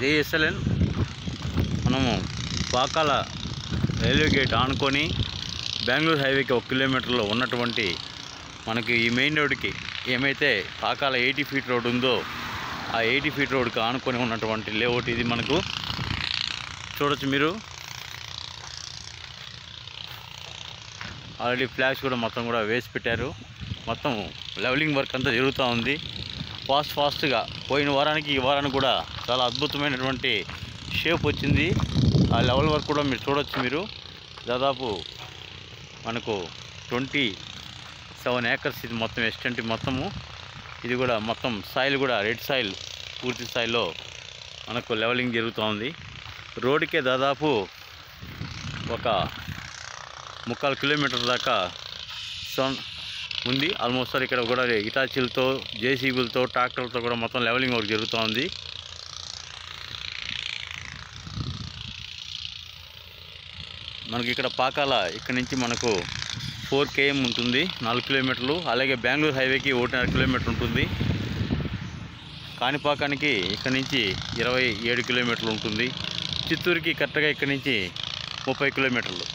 జేఎస్ఎల్ఎన్ మనము Pakala railway gate ఆనుకొని బెంగళూరు హైవేకి 1 కిలోమీటర్లో ఉన్నటువంటి మనకి ఈ మెయిన్ రోడ్డుకి ఏమైతే పాకాల 80 ఫీట్ రోడ్ ఉందో ఆ 80 ఫీట్ రోడ్కి ఆనుకొని ఉన్నటువంటి లేఅవుట్ ఇది. మనకు చూడొచ్చు మీరు, ఆల్రెడీ ఫ్లాగ్స్ కూడా మొత్తం కూడా వేసి పెట్టారు. మొత్తం లెవెలింగ్ వర్క్ అంతా జరుగుతూ ఉంది ఫాస్ట్గా. పోయిన వారానికి ఈ వారానికి కూడా చాలా అద్భుతమైనటువంటి షేప్ వచ్చింది. ఆ లెవెల్ వర్క్ కూడా మీరు చూడొచ్చు. మీరు దాదాపు మనకు 27 ఏకర్స్ ఇది మొత్తం ఎక్స్టెంట్ మొత్తము. ఇది కూడా మొత్తం సాయిల్ కూడా రెడ్ సాయిల్ పూర్తి స్థాయిలో మనకు లెవెలింగ్ జరుగుతూ ఉంది. రోడ్డుకే దాదాపు ఒక 3/4 కిలోమీటర్ దాకా ఉంది. ఆల్మోస్ట్ ఇక్కడ కూడా ఇటాచీలతో, జేసీబీలతో, ట్రాక్టర్లతో కూడా మొత్తం లెవెలింగ్ వర్క్ జరుగుతూ ఉంది. మనకి ఇక్కడ పాకాల ఇక్కడ నుంచి మనకు 4 km ఉంటుంది, 4 కిలోమీటర్లు. అలాగే బెంగళూరు హైవేకి 1.5 కిలోమీటర్ ఉంటుంది. కాణిపాకానికి ఇక్కడ నుంచి 27 కిలోమీటర్లు ఉంటుంది. చిత్తూరుకి కరెక్ట్గా ఇక్కడ నుంచి 30 కిలోమీటర్లు.